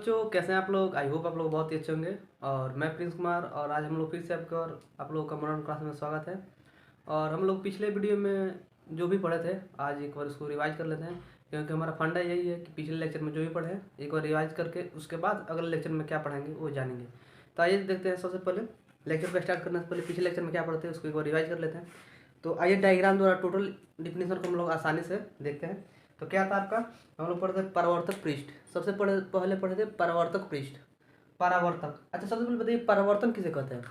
बच्चों, कैसे हैं आप लोग। आई होप आप लोग बहुत ही अच्छे होंगे। और मैं प्रिंस कुमार, और आज हम लोग फिर से आपका और आप लोगों का मनोरंजन क्लास में स्वागत है। और हम लोग पिछले वीडियो में जो भी पढ़े थे, आज एक बार उसको रिवाइज कर लेते हैं, क्योंकि हमारा फंडा यही है कि पिछले लेक्चर में जो भी पढ़े एक बार रिवाइज करके उसके बाद अगले लेक्चर में क्या पढ़ेंगे वो जानेंगे। तो आइए देखते हैं। सबसे पहले लेक्चर को स्टार्ट करने से पहले पिछले लेक्चर में क्या पढ़ते हैं उसको एक बार रिवाइज कर लेते हैं। तो आइए डायग्राम द्वारा टोटल डिफिनेशन को हम लोग आसानी से देखते हैं। तो क्या था आपका, हम लोग पढ़े थे परावर्तक पृष्ठ। सबसे पहले पढ़े थे परावर्तक पृष्ठ, परावर्तक। अच्छा, सबसे पहले बताइए परावर्तन किसे कहते हैं।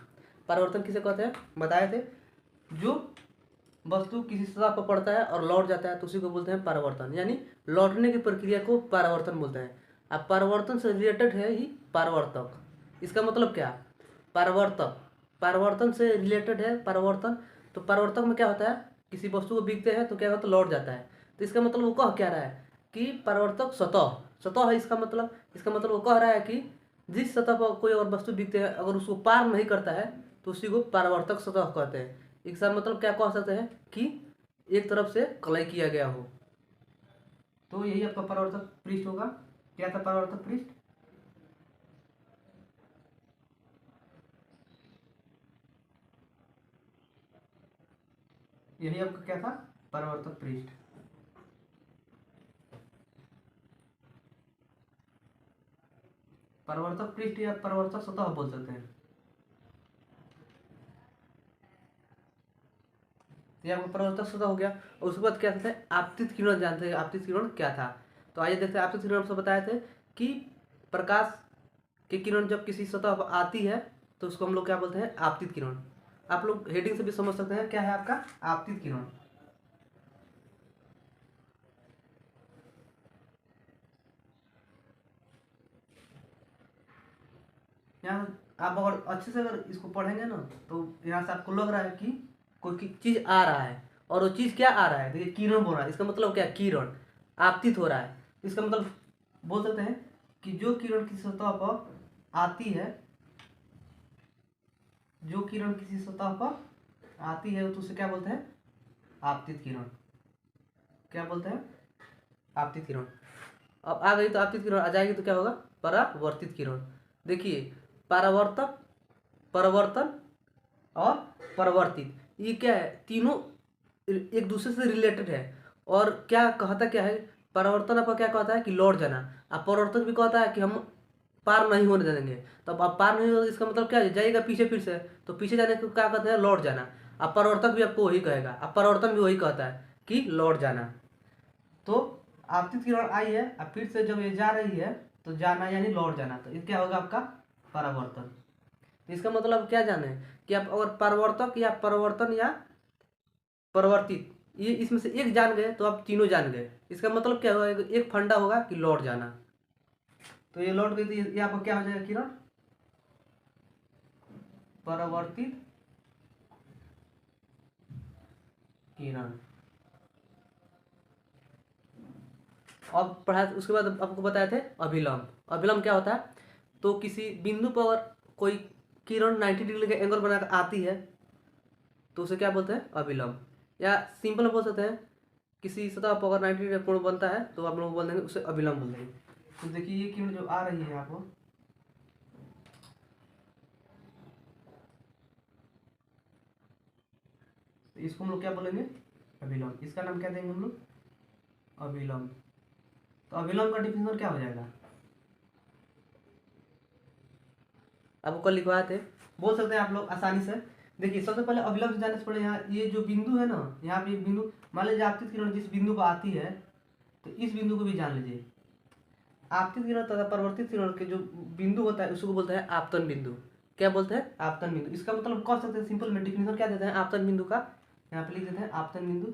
परावर्तन किसे कहते हैं बताए थे, जो वस्तु किसी सतह पर पड़ता है और लौट जाता है तो उसी को बोलते हैं परावर्तन, यानी लौटने की प्रक्रिया को परावर्तन बोलते हैं। अब परावर्तन से रिलेटेड है ही परावर्तक। इसका मतलब क्या, परावर्तक परावर्तन से रिलेटेड है परावर्तन। तो परावर्तक में क्या होता है, किसी वस्तु को बिकते हैं तो क्या होता है, लौट जाता है। तो इसका मतलब वो कह क्या रहा है कि परावर्तक सतह सतह है। इसका मतलब वो कह रहा है कि जिस सतह पर कोई और वस्तु बिकते हैं अगर उसको पार नहीं करता है तो उसी को परावर्तक सतह कहते हैं। इसका मतलब क्या कह सकते हैं कि एक तरफ से कलई किया गया हो। तो यही आपका परावर्तक पृष्ठ होगा। क्या था परावर्तक पृष्ठ, यही आपका क्या था, परावर्तक पृष्ठ। परावर्तक पृष्ठ या परावर्तक सतह बोल सकते हैं। ये आपका परावर्तक सतह हो गया। और उसके बाद क्या कहते हैं, आपतित किरण। जानते हैं आपतित किरण क्या था। तो आइए देखते हैं। आपतित किरण आपसे बताए थे कि प्रकाश की किरण जब किसी सतह पर आती है तो उसको हम लोग क्या बोलते हैं, आपतित किरण। आप लोग हेडिंग से भी समझ सकते हैं क्या है आपका आपतित किरण। यहाँ आप अगर अच्छे से अगर इसको पढ़ेंगे ना तो यहाँ से आपको लग रहा है कि कोई चीज आ रहा है। और वो चीज क्या आ रहा है, देखिए किरण बोल रहा है। इसका मतलब क्या, किरण आपतित हो रहा है। इसका मतलब बोल सकते हैं कि जो किरण किसी सतह पर आती है, जो किरण किसी सतह पर आती है तो उसे क्या बोलते हैं, आपतित किरण। क्या बोलते हैं, आपतित किरण। अब आ गई तो आपतित किरण आ जाएगी तो क्या होगा, परावर्तित किरण। देखिए परावर्तक, परावर्तन और परावर्तित, ये क्या है, तीनों एक दूसरे से रिलेटेड है। और क्या कहता क्या है, परावर्तन आपका क्या कहता है कि लौट जाना। अब परावर्तन भी कहता है कि हम पार नहीं होने देंगे। तो अब पार नहीं होगा इसका मतलब क्या है, जाइएगा पीछे फिर से, तो पीछे जाने को क्या कहते हैं, लौट जाना। अब परावर्तक भी आपको वही कहेगा, अब परावर्तन भी वही कहता है कि लौट जाना। तो आपतित किरण आई है, अब फिर से जब ये जा रही है तो जाना यानी लौट जाना, तो ये क्या होगा आपका परावर्तन। इसका मतलब क्या जाने कि आप अगर परावर्तक या परावर्तन या परिवर्तित, ये इसमें से एक जान गए तो आप तीनों जान गए। इसका मतलब क्या होगा, एक फंडा होगा कि लौट जाना। तो ये लौट गई तो ये आपका क्या हो जाएगा, किरण परावर्तित किरण। अब पढ़ा उसके बाद आपको बताए थे अभिलंब। अभिलंब क्या होता है, तो किसी बिंदु पर कोई किरण 90 डिग्री का एंगल बनाकर आती है तो उसे क्या बोलते हैं, अभिलंब। या सिंपल बोल सकते हैं, किसी सतह पर अगर 90 डिग्री का कोण बनता है तो आप लोग बोल देंगे उसे अभिलंब बोल देंगे। तो देखिए ये किरण जो आ रही है आपको, तो इसको हम लोग क्या बोलेंगे, अभिलंब। इसका नाम क्या देंगे हम लोग, अभिलंब। तो अभिलंब का डिफिनेशन क्या हो जाएगा, आपको कल लिखवाए थे, बोल सकते हैं आप लोग आसानी से। देखिए सबसे पहले अभिलंब से जाने से पहले यहाँ ये जो बिंदु है ना, यहाँ पे एक बिंदु, मान लीजिए आपतित किरण जिस बिंदु पर आती है तो इस बिंदु को भी जान लीजिए। आपतित किरण तथा परिवर्तित किरण के जो बिंदु होता है उसको बोलते हैं आपतन बिंदु। क्या बोलते हैं, आपतन बिंदु। इसका मतलब कह सकते हैं सिंपल में डिफिनेशन क्या देते हैं आपतन बिंदु का, यहाँ पे लिख देते हैं आपतन बिंदु।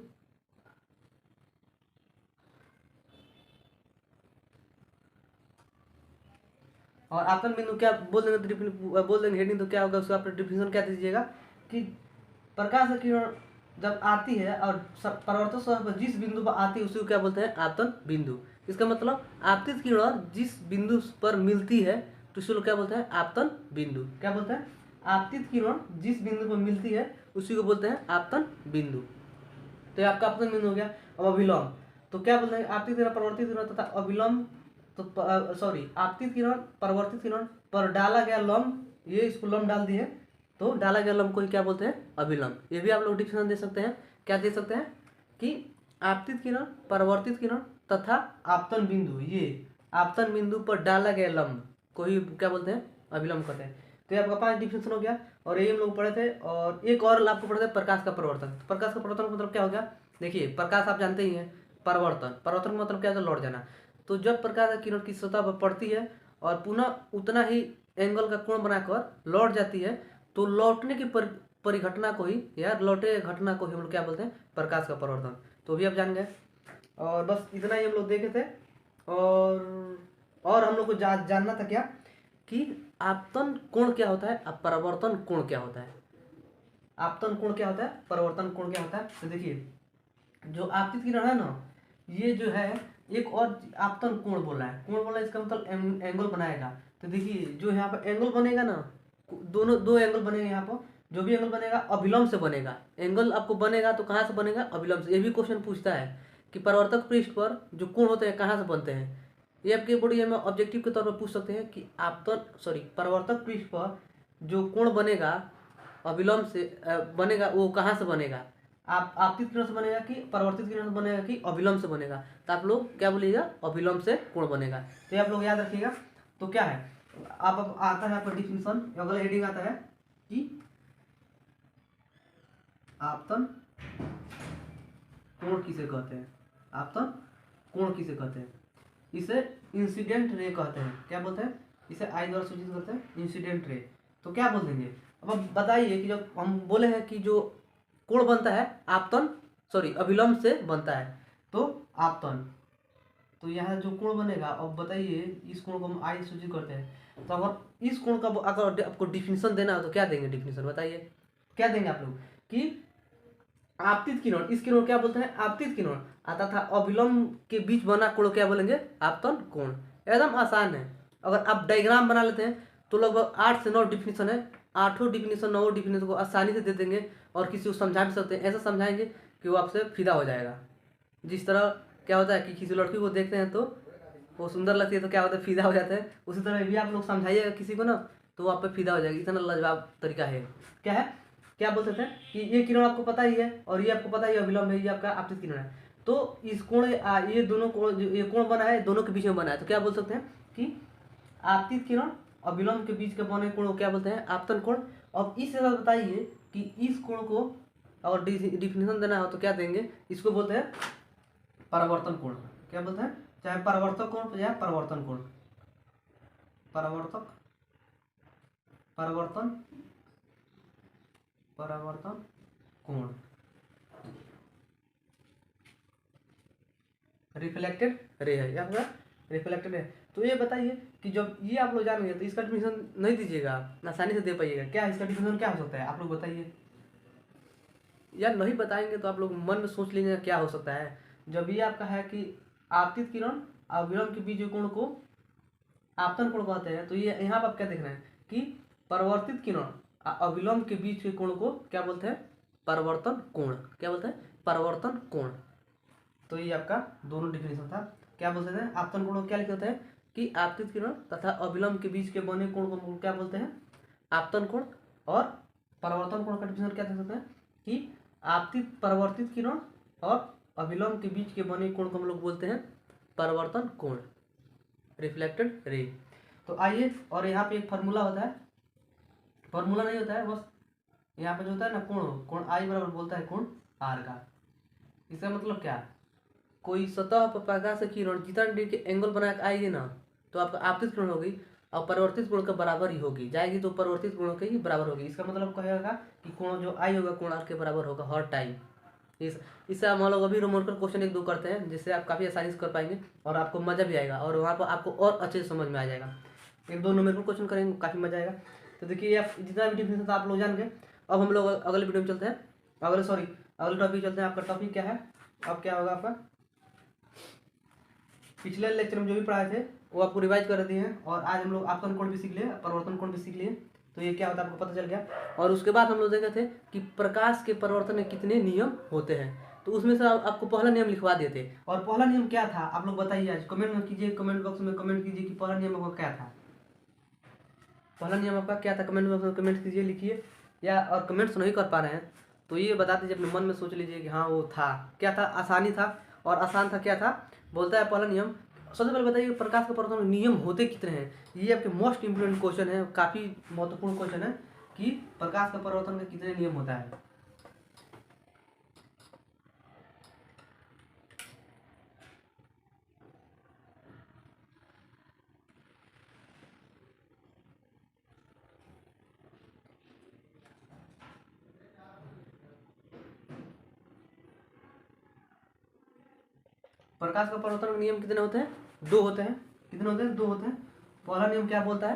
और आपतन बिंदु क्या बोल देंगे, बोल देंगे हेडिंग, तो क्या होगा उसका आप डिफिनेशन क्या दीजिएगा कि प्रकाश की किरण जब आती है और परावर्तक सतह पर जिस बिंदु पर आती है उसी को क्या बोलते हैं, आपतन बिंदु। इसका मतलब आपतित किरण जिस बिंदु पर मिलती है तो उसी को क्या बोलते हैं, आपतन बिंदु। क्या बोलते हैं, आपतित किरण जिस बिंदु पर मिलती है उसी को बोलते हैं आपतन बिंदु। तो ये आपका आपतन बिंदु हो गया। अब अभिलंब, तो क्या बोलते हैं, आपतित किरण, परिवर्तित किरण तथा अभिलंब तो सॉरी आपतित किरण परावर्तित किरण पर डाला गया लंब, ये इसको लंब डाल दिए तो डाला गया लंब को ही क्या बोलते हैं, अभिलंब। ये भी आप लोग डिफिनेशन दे सकते हैं, क्या दे सकते हैं कि आपतित किरण परावर्तित किरण तथा आपतन बिंदु, ये आपतन बिंदु पर डाला गया लंब को ही क्या बोलते हैं, अभिलंब कहते हैं। तो ये आपका 5 डिफिनेशन हो गया और ये हम लोग पढ़े थे। और एक और आपको पढ़े थे प्रकाश का परिवर्तन। तो प्रकाश का परिवर्तन मतलब क्या हो गया, देखिए प्रकाश आप जानते ही हैं, परिवर्तन परिवर्तन का मतलब क्या है, लौट जाना। तो जब प्रकाश का किरण की सतह पर पड़ती है और पुनः उतना ही एंगल का कोण बनाकर लौट जाती है, तो लौटने की परिघटना को ही या लौटे घटना को ही हम लोग क्या बोलते हैं, प्रकाश का परिवर्तन। तो भी आप जान गए। और बस इतना ही हम लोग देखे थे। और हम लोग को जानना था क्या कि आपतन कोण क्या होता है, अब परावर्तन कोण क्या होता है। आपतन कोण क्या होता है, परिवर्तन कोण क्या होता है। तो देखिए जो आपतित किरण है ना, ये जो है एक और आपतन कोण बोला है, कोण बोला है इसका मतलब एंगल बनाएगा। तो देखिए जो यहाँ पर एंगल बनेगा ना, दोनों दो एंगल बनेगा, यहाँ पर जो भी एंगल बनेगा अभिलंब से बनेगा। एंगल आपको बनेगा तो कहाँ से बनेगा, अभिलंब से। ये भी क्वेश्चन पूछता है कि परावर्तक पृष्ठ पर जो कोण होते हैं कहाँ से बनते हैं। ये आपके बॉडी में ऑब्जेक्टिव के तौर पर पूछ सकते हैं कि आपतन सॉरी परावर्तक पृष्ठ पर जो कोण बनेगा अभिलंब से बनेगा, वो कहाँ से बनेगा, आप आपतित किरण से बनेगा कि परावर्तित किरण से बनेगा कि अभिलंब से बनेगा। तो आप लोग क्या बोलिएगा, अभिलंब से कोण बनेगा। तो ये आप लोग याद रखिएगा। तो क्या है, आप आता है पर डिफिनेशन, अगला हेडिंग आता है कि आपतन कोण किसे कहते हैं, आपतन कोण किसे कहते हैं। इसे इंसिडेंट रे कहते हैं। क्या बोलते हैं, इसे आई द्वारा सूचित करते हैं, इंसिडेंट रे। तो क्या बोल देंगे, अब बताइए कि जब हम बोले हैं कि जो कोण बनता है आपतन सॉरी अभिलंब से बनता है, तो आपतन, तो यहाँ जो कोण बनेगा, अब बताइए इस कोण को हम आई सूचित करते हैं। तो अगर इस कोण का अगर आपको डिफिनेशन देना हो तो क्या देंगे डिफिनेशन, बताइए क्या देंगे आप लोग कि आपतित किरण, इस किरण को क्या बोलते हैं, आपतित किरण आता था अभिलंब के बीच बना कोण क्या बोलेंगे, आपतन कोण। एकदम आसान है। अगर आप डायग्राम बना लेते हैं तो लगभग 8 से 9 डिफिनेशन है, 8 डिफिनेशन 9 डिफिनेशन को आसानी से दे देंगे और किसी को समझा भी सकते हैं। ऐसा समझाएंगे कि वो आपसे फिदा हो जाएगा। जिस तरह क्या होता है कि किसी लड़की को देखते हैं तो वो सुंदर लगती है तो क्या होता है, फिदा हो जाता है। उसी तरह भी आप लोग समझाइएगा किसी को ना तो वो आप पे फिदा हो जाएगी। इतना लाजवाब तरीका है। क्या है, क्या बोल सकते हैं कि ये किरण आपको पता ही है और ये आपको पता ही है अभिलंब है, ये आपका आपतित किरण है। तो इस कोण ये दोनों कोण जो ये कोण बना है दोनों के बीच में बना है, तो क्या बोल सकते हैं कि आपतित किरण अभिलंब के बीच के बने कोण को क्या बोलते हैं, आपतन कोण। अब इस जगह बताइए कि इस कोण को अगर डिफिनेशन देना हो तो क्या देंगे, इसको बोलते हैं परावर्तन कोण। क्या बोलते हैं, चाहे परावर्तक कोण या परिवर्तन कोण, परावर्तक परिवर्तन परावर्तन कोण, रिफ्लेक्टेड रे है या फिर रिफ्लेक्टेड है। तो ये बताइए कि जब ये आप लोग जानेंगे तो इसका डिफिनेशन नहीं दीजिएगा, आसानी से दे पाइएगा। क्या इसका डिफिनेशन क्या हो सकता है, आप लोग बताइए। या नहीं बताएंगे तो आप लोग मन में सोच लीजिए क्या हो सकता है। जब ये आपका है कि आपतित किरण और अभिलंब के बीच कोण को आपतन कोण कहते हैं, तो ये यहाँ पर आप क्या देख रहे हैं कि परावर्तित किरण अभिलंब के बीच के कोण को क्या बोलते हैं, परावर्तन कोण। क्या बोलते हैं, परावर्तन कोण। तो ये आपका दोनों डिफिनेशन था। क्या बोलते हैं, आपतन कोण को क्या लिखते हैं कि आपतित किरण तथा अभिलंब के बीच के बने कोण को क्या बोलते हैं, आपतन कोण। और परावर्तन कोण का डिफिनेशन क्या दे सकते हैं कि आपतित परावर्तित किरण और अभिलंब के बीच के बने कोण को हम लोग बोलते हैं परावर्तन कोण, रिफ्लेक्टेड रे। तो आइए, और यहाँ पे एक फार्मूला होता है, फार्मूला नहीं होता है, बस यहाँ पे जो होता है ना कोण आई बराबर बोलता है कोण आर का। इसका मतलब क्या, कोई सतह पर प्रकाश किरण जितना डिग्री के एंगल बना के आएगी ना तो आपका आपतित किरण होगी और परिवर्तित कोण का बराबर ही होगी, जाएगी तो परिवर्तित कोण के ही बराबर होगी। इसका मतलब कहेगा कि कोण जो आई होगा कोण आर के बराबर होगा हर टाइम। इससे हम लोग अभी रोमोटिकल क्वेश्चन 1-2 करते हैं जिससे आप काफ़ी आसानी से कर पाएंगे और आपको मज़ा भी आएगा और वहाँ पर आपको और अच्छे से समझ में आ जाएगा। 1-2 न्यूमेरिकल क्वेश्चन करेंगे, काफ़ी मज़ा आएगा। तो देखिए आप जितना भी डिफिनेशन था आप लोग जान गए। अब हम लोग अगले वीडियो में चलते हैं, अगले टॉपिक चलते हैं। आपका टॉपिक क्या है, अब क्या होगा आपका, पिछले लेक्चर में जो भी पढ़ाए थे वो आपको रिवाइज कर दिए हैं और आज हम लोग आपतन कोण भी सीख लिए, परिवर्तन कोण भी सीख लिए। तो ये क्या होता है आपको पता चल गया। और उसके बाद हम लोग देखे थे कि प्रकाश के परिवर्तन में कितने नियम होते हैं। तो उसमें से आपको पहला नियम लिखवा दिए थे। और पहला नियम क्या था आप लोग बताइए, आज कमेंट में कीजिए, कमेंट बॉक्स में कमेंट कीजिए कि पहला नियम आपका क्या था। पहला नियम आपका क्या था, कमेंट बॉक्स में कमेंट कीजिए, लिखिए। या और कमेंट्स नहीं कर पा रहे हैं तो ये बता दीजिए, अपने मन में सोच लीजिए कि हाँ वो था क्या था, आसानी था। और आसान था, क्या था, बोलता है पहला नियम। सबसे पहले बताइए प्रकाश का परिवर्तन में नियम होते कितने हैं। ये आपके मोस्ट इंपोर्टेंट क्वेश्चन है, काफ़ी महत्वपूर्ण क्वेश्चन है कि प्रकाश का परिवर्तन का कितने नियम होता है। प्रकाश का परिवर्तन के नियम कितने होते हैं, दो होते हैं। कितने होते हैं, दो होते हैं। पहला नियम क्या बोलता है,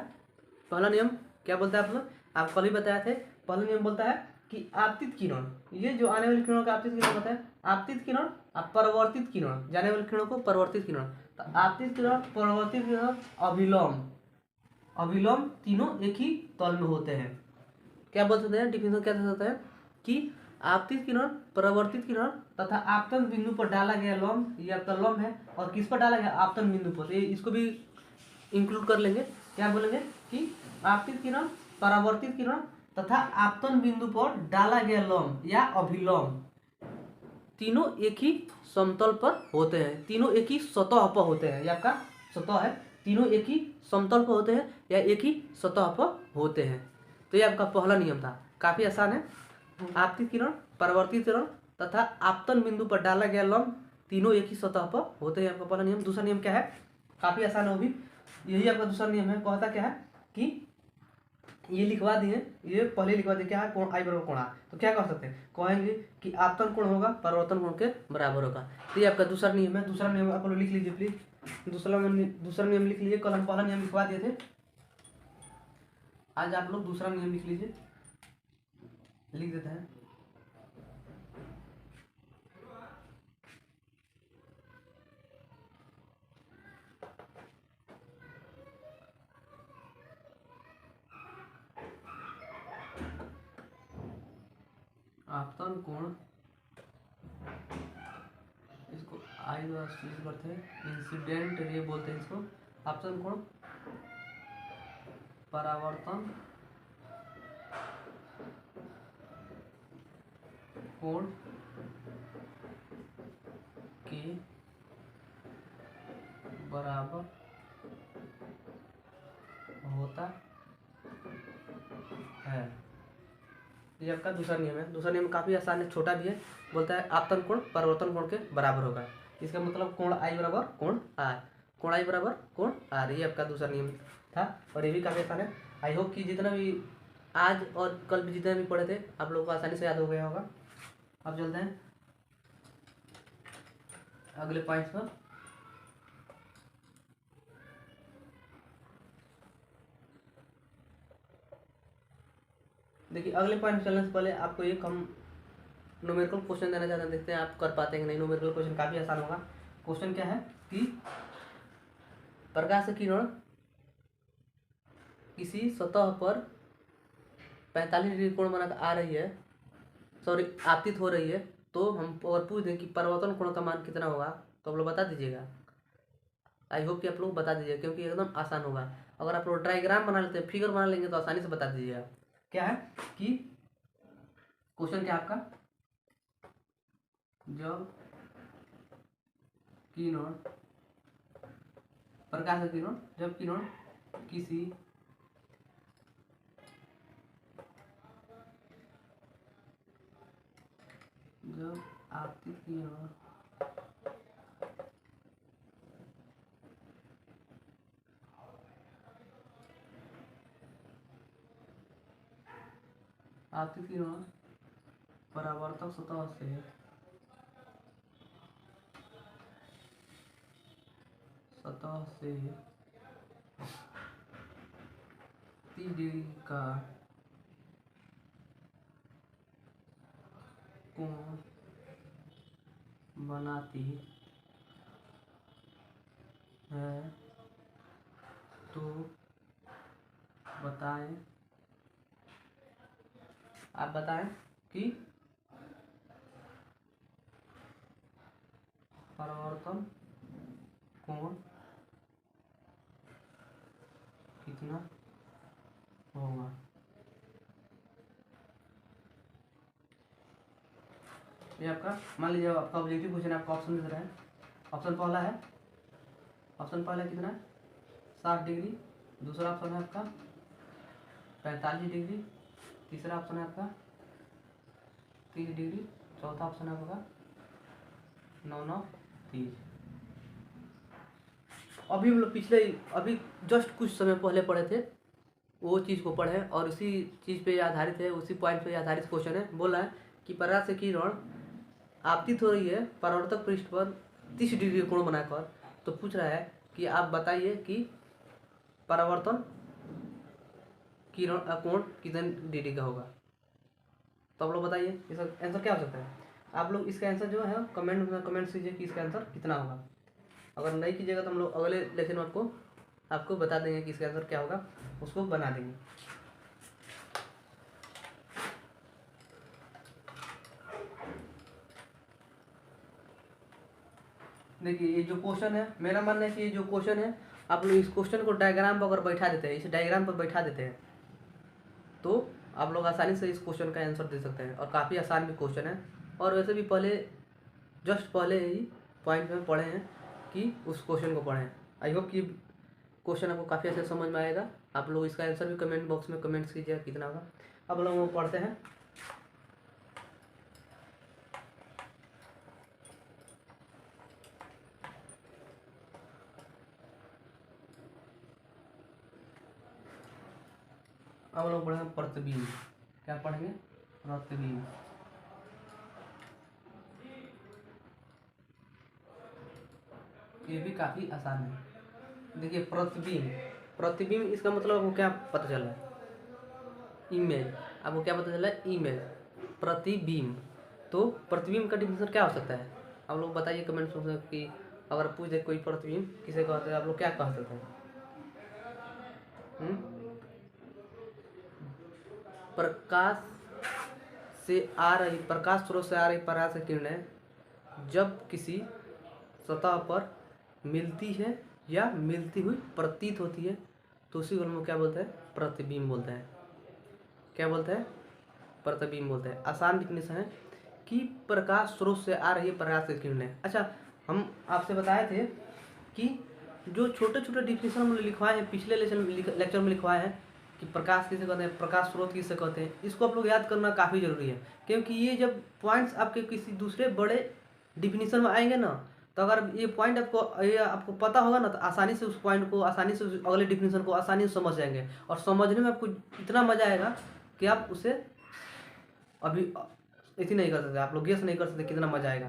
पहला नियम क्या बोलता है, आप कल ही बताए थे। पहला नियम बोलता है कि आपतित किरण, ये जो आने वाली किरणों का आपतित किरण होता है, आपतित किरण और परावर्तित किरण, जाने वाली किरणों को परावर्तित किरण। तो आपतित किरण, परावर्तित किरण, अभिलंब, अभिलंब तीनों एक ही तल में होते हैं। क्या बोल सकते हैं, डिफिनेशन क्या दे सकते हैं कि आपतित किरण, परावर्तित किरण तथा आपतन बिंदु पर डाला गया लंब, ये आपका लंब है, और किस पर डाला गया, आपतन बिंदु पर। ये इसको भी इंक्लूड कर लेंगे। क्या बोलेंगे कि आपतित किरण, परावर्तित किरण तथा आपतन बिंदु पर डाला गया लंब या अभिलंब तीनों एक ही समतल पर होते हैं, तीनों एक ही सतह पर होते हैं। ये आपका सतह है, तीनों एक ही समतल पर होते हैं या एक ही सतह पर होते हैं। तो ये आपका पहला नियम था, काफी आसान है। आपतित किरण, परावर्तित किरण तथा आपतन बिंदु पर डाला गया लंब तीनों एक ही सतह पर होते हैं, आपका पहला नियम। दूसरा नियम क्या है, काफी आसान है वो भी, यही आपका दूसरा नियम है। कहता क्या है कि ये लिखवा दिए, ये पहले लिखवा दिए, क्या है, कोण आई बराबर कोण आ। तो क्या कह सकते हैं, कहेंगे कि आपतन कोण होगा परावर्तन कोण के बराबर होगा। तो ये आपका दूसरा नियम है। दूसरा नियम आप लोग लिख लीजिए प्लीज, दूसरा नियम लिख लीजिए। कल हम पहला नियम लिखवा दिए थे, आज आप लोग दूसरा नियम लिख लीजिए, लिख देते हैं। आपतन कोण, इसको आई यूज करते हैं, इंसिडेंट रे बोलते हैं इसको। आपतन कोण, परावर्तन कोण के बराबर होता है। ये आपका दूसरा नियम है। दूसरा नियम काफ़ी आसान है, छोटा भी है। बोलता है आपतन कोण परावर्तन कोण के बराबर होगा। इसका मतलब कोण आई बराबर कोण आर, कोण आई बराबर कोण आर, ये आपका दूसरा नियम था। और ये भी काफ़ी आसान है। आई होप कि जितना भी आज और कल भी जितने भी पढ़े थे आप लोगों को आसानी से याद हो गया होगा। अब चलते हैं अगले पॉइंट्स पर। देखिए अगले पॉइंट चलने से पहले आपको एक हम न्यूमेरिकल क्वेश्चन देना चाहते हैं, देखते हैं आप कर पाते हैं कि नहीं। न्यूमेरिकल क्वेश्चन काफ़ी आसान होगा। क्वेश्चन क्या है कि प्रकाश की किरण किसी सतह पर 45 डिग्री कोण बनाकर आ रही है, सॉरी आपतित हो रही है, तो हम और पूछ दें कि परावर्तन कोण का मान कितना होगा, तो आप लोग बता दीजिएगा। आई होप कि आप लोग बता दीजिएगा, क्योंकि एकदम आसान होगा। अगर आप लोग डायग्राम बना लेते हैं, फिगर बना लेंगे, तो आसानी से बता दीजिएगा। क्या है कि क्वेश्चन क्या आपका, जब किरण, प्रकाश का किरण, जब किरण किसी जब आपतित किरण आपतित किरण परावर्तक सतह से 30 डिग्री का कोण बनाती है, तो बताएं, आप बताएं कि परावर्तन कोण कितना होगा। ये आपका मान लीजिए आपका ऑब्जेक्टिव क्वेश्चन आपका ऑप्शन दे रहा है। ऑप्शन पहला कितना है 60 डिग्री, दूसरा ऑप्शन है आपका 45 डिग्री, तीसरा ऑप्शन है आपका 30 डिग्री, चौथा ऑप्शन है आपका 9 30। अभी हम लोग अभी जस्ट कुछ समय पहले पढ़े थे, वो चीज़ को पढ़े और उसी चीज़ पे आधारित है, उसी पॉइंट पे आधारित क्वेश्चन है। बोला है कि पराग से किरण आपतित हो रही है परावर्तक पृष्ठ पर 30 डिग्री कोण बनाकर, तो पूछ रहा है कि आप बताइए कि परावर्तन किरण कोण कितने डिग्री का होगा। तो आप लोग बताइए इसका आंसर क्या हो सकता है। आप लोग इसका आंसर जो है कमेंट में कमेंट कीजिए कि इसका आंसर कितना होगा। अगर नहीं कीजिएगा तो हम लोग अगले लेक्चर में आपको बता देंगे कि इसका आंसर क्या होगा, उसको बना देंगे। देखिए ये जो क्वेश्चन है, मेरा मानना है कि ये जो क्वेश्चन है आप लोग इस क्वेश्चन को डायग्राम पर अगर बैठा देते हैं, इस डायग्राम पर बैठा देते हैं तो आप लोग आसानी से इस क्वेश्चन का आंसर दे सकते हैं। और काफ़ी आसान भी क्वेश्चन है, और वैसे भी जस्ट पहले ही पॉइंट में पढ़े हैं कि उस क्वेश्चन को पढ़ें। आई होप कि क्वेश्चन आपको काफ़ी अच्छे समझ में आएगा। आप लोग इसका आंसर भी कमेंट बॉक्स में कमेंट्स कीजिएगा कितना होगा। अब लोग वो पढ़ते हैं। अब लोग पढ़ेंगे प्रतिबिंब। क्या पढ़ेंगे? प्रतिबिंब। ये भी काफ़ी आसान है। देखिए प्रतिबिंब इसका मतलब आपको क्या पता चल रहा है? इमेज। आपको क्या पता चला है? इमेज। प्रतिबिंब। तो प्रतिबिंब का डिफिनेशन क्या हो सकता है? आप लोग बताइए कमेंट्स में कि अगर पूछ दे कोई प्रतिबिंब किसे कहते हैं, आप लोग क्या कह सकते हैं? प्रकाश स्रोत से आ रही प्रकाश की किरणें जब किसी सतह पर मिलती है या मिलती हुई प्रतीत होती है तो उसी को हम क्या बोलते हैं? प्रतिबिंब बोलते हैं। क्या बोलते हैं? प्रतिबिंब बोलते हैं। आसान डिफिनेशन है कि प्रकाश स्रोत से आ रही प्रकाश की किरणें। अच्छा, हम आपसे बताए थे कि जो छोटे छोटे डिफिनेशन हम लिखवाए हैं पिछले लेक्चर में लिखवाए हैं कि प्रकाश किसे कहते हैं, प्रकाश स्रोत किसे कहते हैं, इसको आप लोग याद करना काफ़ी ज़रूरी है। क्योंकि ये जब पॉइंट्स आपके किसी दूसरे बड़े डिफिनेशन में आएंगे ना, तो अगर ये पॉइंट आपको पता होगा ना, तो आसानी से उस पॉइंट को, आसानी से अगले डिफिनेशन को आसानी से समझ जाएंगे। और समझने में आपको इतना मज़ा आएगा कि आप उसे अभी इतनी नहीं कर सकते, आप लोग गेस नहीं कर सकते कितना मज़ा आएगा।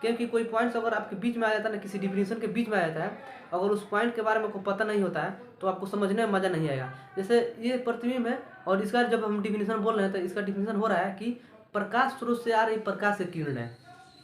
क्योंकि कोई पॉइंट्स अगर आपके बीच में आ जाता है ना, किसी डिफिनेशन के बीच में आ जाता है, अगर उस पॉइंट के बारे में आपको पता नहीं होता है तो आपको समझने में मज़ा नहीं आएगा। जैसे ये प्रतिबिंब है और इसका जब हम डिफिनेशन बोल रहे हैं तो इसका डिफिनेशन हो रहा है कि प्रकाश स्रोत से आ रही प्रकाश की किरणें।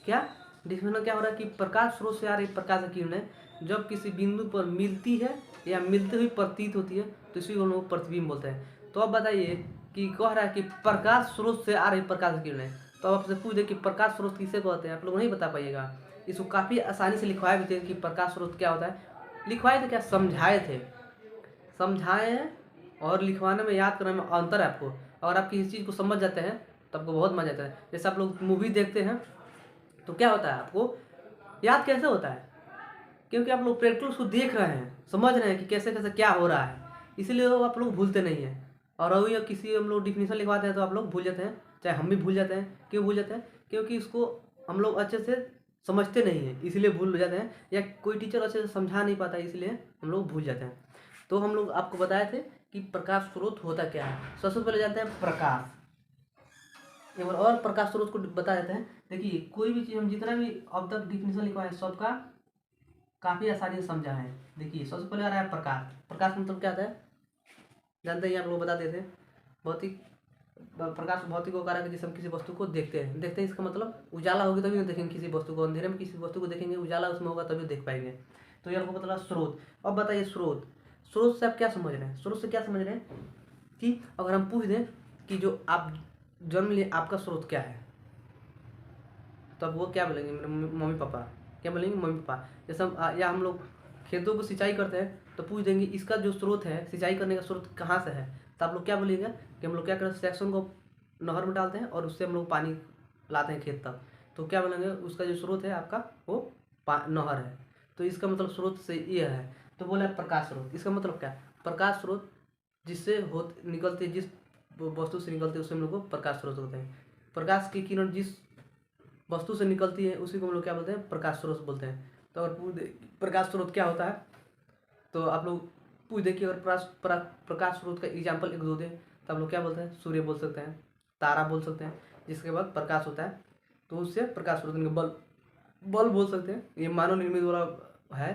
क्या डिफिनेशन क्या हो रहा है? कि प्रकाश स्रोत से आ रही प्रकाश की किरणें जब किसी बिंदु पर मिलती है या मिलती हुई प्रतीत होती है तो इसी को लोग प्रतिबिंब बोलते हैं। तो अब बताइए कि कह रहा है कि प्रकाश स्रोत से आ रही प्रकाश की किरणें, तो आपसे पूछ दे कि प्रकाश स्रोत किसे कहते हैं, आप लोग नहीं बता पाइएगा। इसको काफ़ी आसानी से लिखवाए भी थे कि प्रकाश स्रोत क्या होता है। लिखवाए थे क्या? समझाए थे। समझाए हैं और लिखवाने में, याद करने में अंतर है आपको। अगर आप किसी चीज़ को समझ जाते हैं तो आपको बहुत मजा आता है। जैसे आप लोग मूवी देखते हैं तो क्या होता है, आपको याद कैसे होता है? क्योंकि आप लोग प्रैक्टिकल उसको देख रहे हैं, समझ रहे हैं कि कैसे कैसे क्या हो रहा है, इसलिए वो आप लोग भूलते नहीं हैं। और अभी किसी हम लोग डिफिनेशन लिखवाते हैं तो आप लोग भूल जाते हैं, चाहे हम भी भूल जाते हैं। क्यों भूल जाते हैं? क्योंकि उसको हम लोग अच्छे से समझते नहीं हैं, इसलिए भूल जाते हैं, या कोई टीचर अच्छे से समझा नहीं पाता इसलिए हम लोग भूल जाते हैं। तो हम लोग आपको बताए थे कि प्रकाश स्रोत होता क्या है। सबसे पहले जानते हैं प्रकाश। एक बार और प्रकाश स्रोत को बता देते हैं। देखिए कोई भी चीज़ हम जितना भी अब तक डिफिनेशन लिखवाए सबका काफ़ी आसानी से समझा है। देखिए सबसे पहले आ रहा है प्रकाश। प्रकाश मतलब क्या होता है जानते हैं? आप लोग बता देते हैं। भौतिक प्रकाश भौतिक वो कारक है जिसे हम किसी वस्तु को देखते हैं। इसका मतलब उजाला होगी तभी देखेंगे किसी वस्तु को, अंधेरे में किसी वस्तु को देखेंगे, उजाला उसमें होगा तभी देख पाएंगे। तो ये आपको पता लगा स्रोत। अब बताइए स्रोत से आप क्या समझ रहे हैं? स्रोत से क्या समझ रहे हैं कि अगर हम पूछ दें कि जो आप जन्म लिए आपका स्रोत क्या है, तो अब वो क्या बोलेंगे? मेरे मम्मी पापा। क्या बोलेंगे? Mummy papa. जैसे या हम लोग खेतों को सिंचाई करते हैं तो पूछ देंगे इसका जो स्रोत है, सिंचाई करने का स्रोत कहाँ से है, तो आप लोग क्या बोलिएगा कि हम लोग क्या करते हैं, सेक्शन को नहर में डालते हैं और उससे हम लोग पानी लाते हैं खेत तक। तो क्या बोलेंगे? उसका जो स्रोत है आपका वो नहर है। तो इसका मतलब स्रोत से ये है। तो बोला प्रकाश स्रोत, इसका मतलब क्या है? प्रकाश स्रोत जिससे हो निकलती है, जिस वस्तु से निकलती है उसे हम लोग को प्रकाश स्रोत होते हैं। प्रकाश की किरण जिस वस्तु से निकलती है उसी को हम लोग क्या बोलते हैं? प्रकाश स्रोत बोलते हैं। तो अगर पूछ दे प्रकाश स्रोत क्या होता है तो आप लोग पूछ दे कि अगर प्रकाश स्रोत का एग्जाम्पल एक दो दे तो आप लोग क्या बोलते हैं? सूर्य बोल सकते हैं, तारा बोल सकते हैं, जिसके बाद प्रकाश होता है तो उससे प्रकाश स्रोत बल्ब बोल सकते हैं। ये मानव निर्मित वाला है,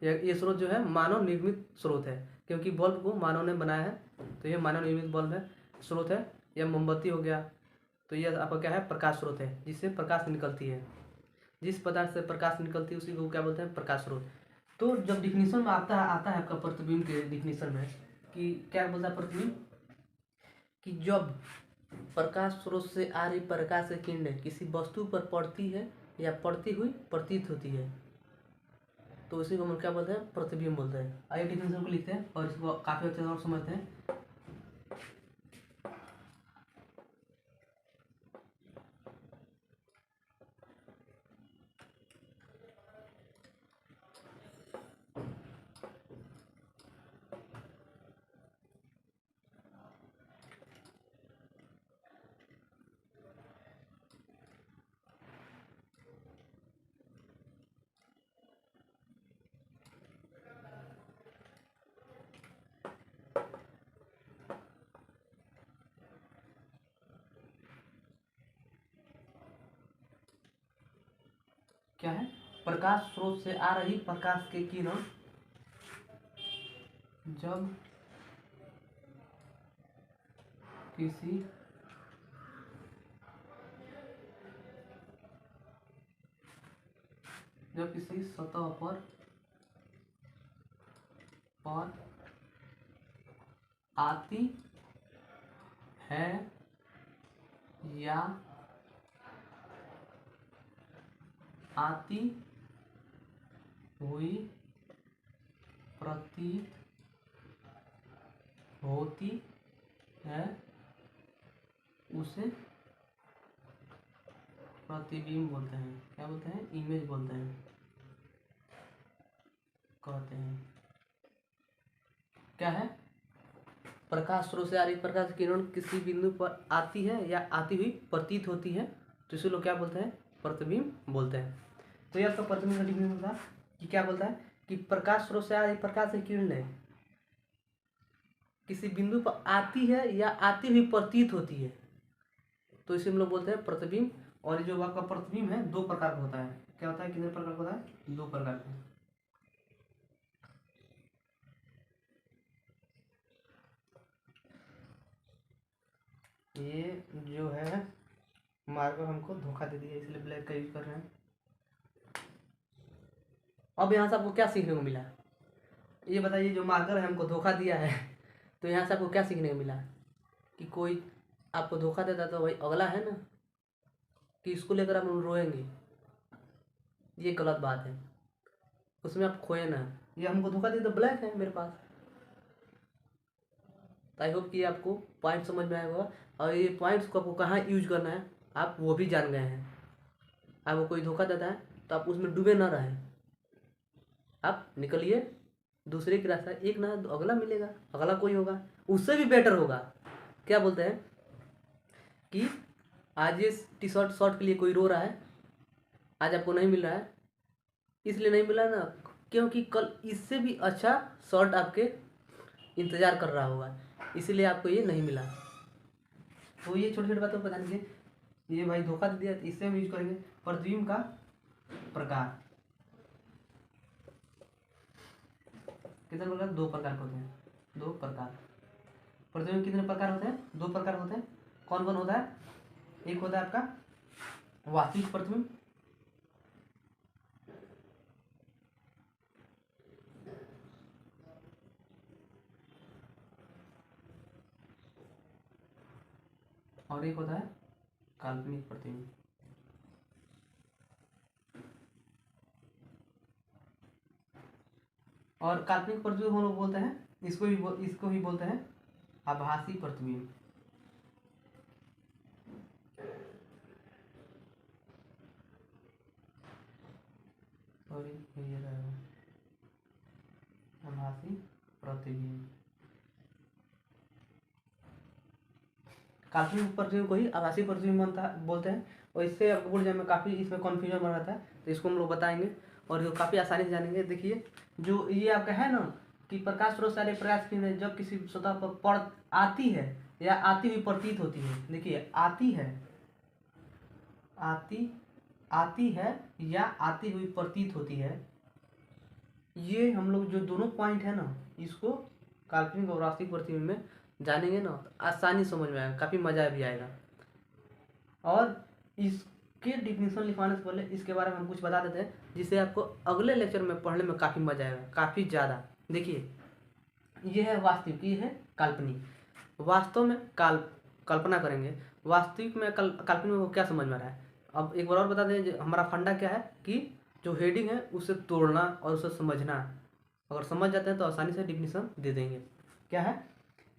ये स्रोत जो है मानव निर्मित स्रोत है, क्योंकि बल्ब को मानव ने बनाया है तो ये मानव निर्मित बल्ब है, स्रोत है। यह मोमबत्ती हो गया, तो ये आपका क्या है? प्रकाश स्रोत है, जिससे प्रकाश निकलती है। जिस पदार्थ से प्रकाश निकलती है उसी को क्या बोलते हैं? प्रकाश स्रोत। तो जब डिफिनीशन में आता है आपका प्रतिबिंब के डिफिनीशन में कि क्या बोलता है प्रतिबिंब, कि जब प्रकाश स्रोत से आ रही प्रकाश की किरणें किसी वस्तु पर पड़ती है या पड़ती हुई प्रतीत होती है तो उसी को हम क्या बोलते हैं? प्रतिबिंब बोलते हैं। आइए डिफिनीशन को लिखते हैं और इसको काफ़ी अच्छे से और समझते हैं। क्या है? प्रकाश स्रोत से आ रही प्रकाश की किरण जब किसी सतह पर आती है या आती हुई प्रतीत होती है उसे प्रतिबिंब बोलते हैं। क्या बोलते हैं? इमेज बोलते हैं, कहते हैं। क्या है? प्रकाश स्रोत से आ रही प्रकाश की किरण किसी बिंदु पर आती है या आती हुई प्रतीत होती है तो इसे लोग क्या बोलते हैं? प्रतिबिंब बोलते हैं। तो यह आपका प्रतिबिंब का डिफिनेशन था कि क्या बोलता है कि प्रकाश स्रोत से आ रही प्रकाश की किरणें किसी बिंदु पर आती है या आती हुई प्रतीत होती है तो इसे हम लोग बोलते हैं प्रतिबिंब। और ये जो आपका प्रतिबिंब है दो प्रकार का होता है। क्या होता है? कितने प्रकार का होता है? दो प्रकार का। ये जो है मार्कर हमको धोखा दे दिया इसलिए ब्लैक का यूज कर रहे हैं। अब यहाँ से आपको क्या सीखने को मिला? ये बताइए, जो मार्कर है हमको धोखा दिया है तो यहाँ से आपको क्या सीखने को मिला? कि कोई आपको धोखा देता तो भाई अगला है ना, कि इसको लेकर आप रोएंगे, ये गलत बात है, उसमें आप खोए ना। ये हमको धोखा दिया तो ब्लैक है मेरे पास। तो आई होप कि आपको पॉइंट समझ में आया होगा और ये पॉइंट्स को आपको कहाँ यूज करना है आप वो भी जान गए हैं। आपको कोई धोखा देता है तो आप उसमें डूबे ना रहें, आप निकलिए दूसरे की रास्ता, एक ना तो अगला मिलेगा, अगला कोई होगा उससे भी बेटर होगा। क्या बोलते हैं कि आज ये टी शर्ट शर्ट के लिए कोई रो रहा है, आज आपको नहीं मिल रहा है, इसलिए नहीं मिला ना क्योंकि कल इससे भी अच्छा शर्ट आपके इंतज़ार कर रहा होगा, इसीलिए आपको ये नहीं मिला। तो ये छोटी छोटी बातों को बता दीजिए। ये भाई धोखा दे दिया, इससे हम यूज करेंगे प्रतिबिंब का प्रकार। कितने प्रकार? दो प्रकार के होते हैं, दो प्रकार। प्रतिबिंब कितने प्रकार होते हैं? दो प्रकार होते हैं। कौन कौन होता है? एक होता है आपका वास्तविक प्रतिबिंब, और एक होता है काल्पनिक प्रतिबिंब। और काल्पनिक प्रतिबिंब हम लोग बोलते हैं, इसको ही बोलते हैं आभासी प्रतिबिंब। आभासी प्रतिबिंब, काल्पनिक प्रतिबिंब को ही आभासी प्रतिबिंब बोलते हैं। और इससे आपको बोल में काफ़ी इसमें कन्फ्यूजन बन रहा था, तो इसको हम लोग बताएंगे और जो काफ़ी आसानी से जानेंगे। देखिए जो ये आपका है ना कि प्रकाश स्रोत सारे प्रकाश किरणें जब किसी सतह पर पड़ आती है या आती हुई प्रतीत होती है, देखिए आती है या आती हुई प्रतीत होती है, ये हम लोग जो दोनों पॉइंट है ना, इसको काल्पनिक और वास्तविक प्रतिबिंब में जानेंगे ना तो आसानी समझ में आएगा, काफ़ी मज़ा भी आएगा। और इसके डिफिनीशन लिखवाने से पहले इसके बारे में हम कुछ बता देते हैं, जिससे आपको अगले लेक्चर में पढ़ने में काफ़ी मज़ा आएगा, काफ़ी ज़्यादा। देखिए ये है वास्तविक, ये है काल्पनिक। वास्तव में कल्पना करेंगे, वास्तविक में काल्पनिक में क्या समझ में आ रहा है। अब एक बार और बता दें, हमारा फंडा क्या है कि जो हेडिंग है उसे तोड़ना और उसे समझना। अगर समझ जाते हैं तो आसानी से डिफिनीशन दे देंगे। क्या है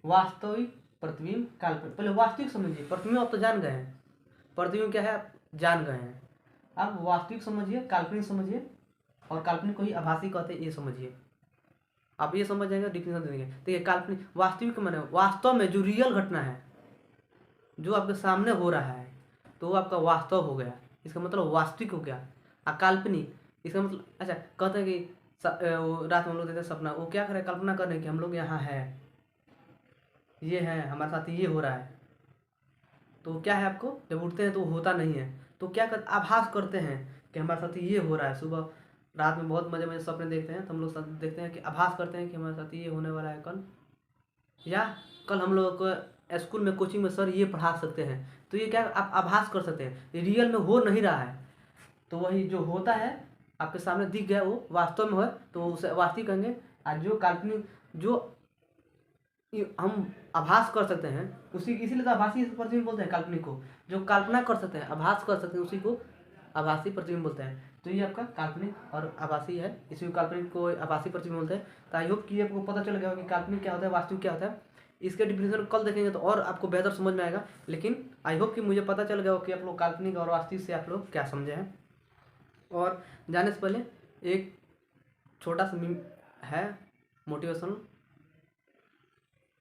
वास्तविक प्रतिबिंब काल्पनिक। पहले वास्तविक समझिए, प्रतिबिंब आप तो जान गए हैं, प्रतिबिंब क्या है आप जान गए हैं। अब वास्तविक समझिए, काल्पनिक समझिए, और काल्पनिक को ही आभासी कहते हैं, ये समझिए। आप ये समझ जाएंगे, डिफिनीशन दे देंगे। देखिए काल्पनिक वास्तविक माने वास्तव में जो रियल घटना है, जो आपके सामने हो रहा है, तो वो आपका वास्तव हो गया, इसका मतलब वास्तविक हो गया। काल्पनिक इसका मतलब, अच्छा कहते हैं कि रात में हम लोग देखते हैं सपना, वो क्या करें कल्पना करने की हम लोग यहाँ है, ये है हमारे साथ ये हो रहा है, तो क्या है आपको जब उठते हैं तो होता नहीं है, तो क्या कर आभास करते हैं कि हमारे साथ ये हो रहा है। सुबह रात में बहुत मजे मजे सपने देखते हैं, तो हम लोग देखते हैं कि आभास करते हैं कि हमारे साथ ये होने वाला है कल, या कल हम लोग को स्कूल में कोचिंग में सर ये पढ़ा सकते हैं, तो ये क्या आप आभास कर सकते हैं, ये रियल में हो नहीं रहा है। तो वही जो होता है आपके सामने दिख गया वो वास्तव में हो, तो उसे वास्तविक कहेंगे। आज जो काल्पनिक जो हम आभास कर सकते हैं उसी, इसीलिए तो आभासी प्रतिबिंब बोलते हैं काल्पनिक को। जो कल्पना कर सकते हैं, आभास कर सकते हैं, उसी को आभासी प्रतिबिंब बोलते हैं। तो ये आपका काल्पनिक और आभासी है, इसी को काल्पनिक को आभासी प्रतिबिंब बोलते हैं। तो आई होप कि आपको पता चल गया कि काल्पनिक क्या होता है, वास्तविक क्या होता है। इसके डिफिनेशन कल देखेंगे तो और आपको बेहतर समझ में आएगा, लेकिन आई होप कि मुझे पता चल गया हो कि आप लोग काल्पनिक और वास्तविक से आप लोग क्या समझे हैं। और जाने से पहले एक छोटा सा है मोटिवेशनल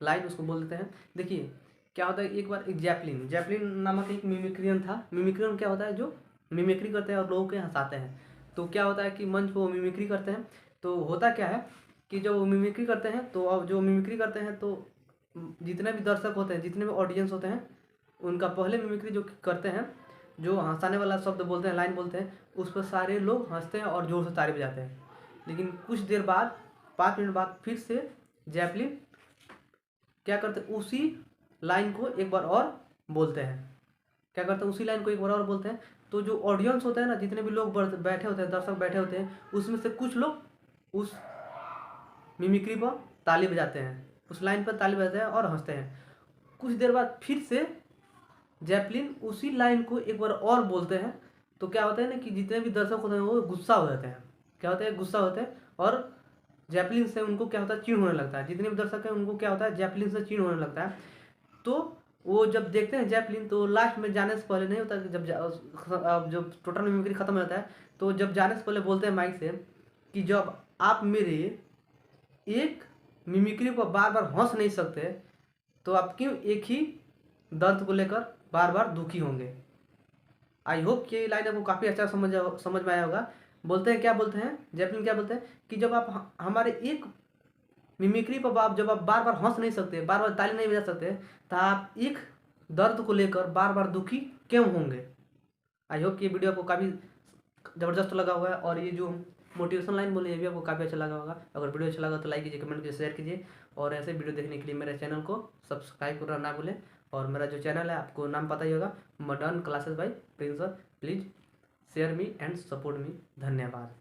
लाइन, उसको बोल देते हैं। देखिए क्या होता है, एक बार एक जैपलिन नामक एक मिमिक्रियन था। मिमिक्रियन क्या होता है, जो मिमिक्री करते हैं और लोगों के हंसाते हैं। तो क्या होता है कि मंच पर वो मिमिक्री करते हैं, तो होता क्या है कि जब वो मिमिक्री करते हैं, तो अब जो मिमिक्री करते हैं तो जितने भी दर्शक होते हैं, जितने भी ऑडियंस होते हैं, उनका पहले मिमिक्री जो करते हैं, जो हंसाने वाला शब्द बोलते हैं, लाइन बोलते हैं, उस पर सारे लोग हंसते हैं और जोर से ताली बजाते हैं। लेकिन कुछ देर बाद 5 मिनट बाद फिर से जैपलिन क्या करते हैं, उसी लाइन को एक बार और बोलते हैं। क्या करते हैं, उसी लाइन को एक बार और बोलते हैं। तो जो ऑडियंस होता है ना, जितने भी लोग बैठे होते हैं, दर्शक बैठे होते हैं, उसमें से कुछ लोग उस मिमिक्री पर ताली बजाते हैं, उस लाइन पर ताली बजाते हैं और हंसते हैं। कुछ देर बाद फिर से जैपलिन उसी लाइन को एक बार और बोलते हैं। तो क्या होता है ना कि जितने भी दर्शक होते हैं वो गुस्सा हो जाते हैं। क्या होता है, गुस्सा होते हैं, और जैपलिन से उनको क्या होता है, चिढ़ होने लगता है। जितने भी दर्शक हैं उनको क्या होता है, जैपलिन से चिढ़ होने लगता है। तो वो जब देखते हैं जैपलिन, तो लास्ट में जाने से पहले नहीं होता कि जब टोटल मिमिक्री खत्म हो जाता है, तो जब जाने से पहले बोलते हैं माइक से कि जब आप मेरे एक मिमिक्री पर बार बार हंस नहीं सकते, तो आप क्यों एक ही दर्द को लेकर बार बार दुखी होंगे। आई होप कि ये लाइन आपको काफ़ी अच्छा समझ में आया होगा। बोलते हैं, क्या बोलते हैं जैपलिन, क्या बोलते हैं कि जब आप हमारे एक मिमिक्री पर जब आप बार बार हंस नहीं सकते, बार बार ताली नहीं बजा सकते, तो आप एक दर्द को लेकर बार बार दुखी क्यों होंगे। आई होप कि ये वीडियो आपको काफ़ी ज़बरदस्त लगा हुआ है, और ये जो मोटिवेशन लाइन बोले ये भी आपको काफ़ी अच्छा लगा होगा। अगर वीडियो अच्छा लगा तो लाइक कीजिए, कमेंट कीजिए, शेयर कीजिए, और ऐसे वीडियो देखने के लिए मेरे चैनल को सब्सक्राइब करना ना भूलें। और मेरा जो चैनल है आपको नाम पता ही होगा, modern classes bye Prince sir. Please share me and support me. धन्यवाद।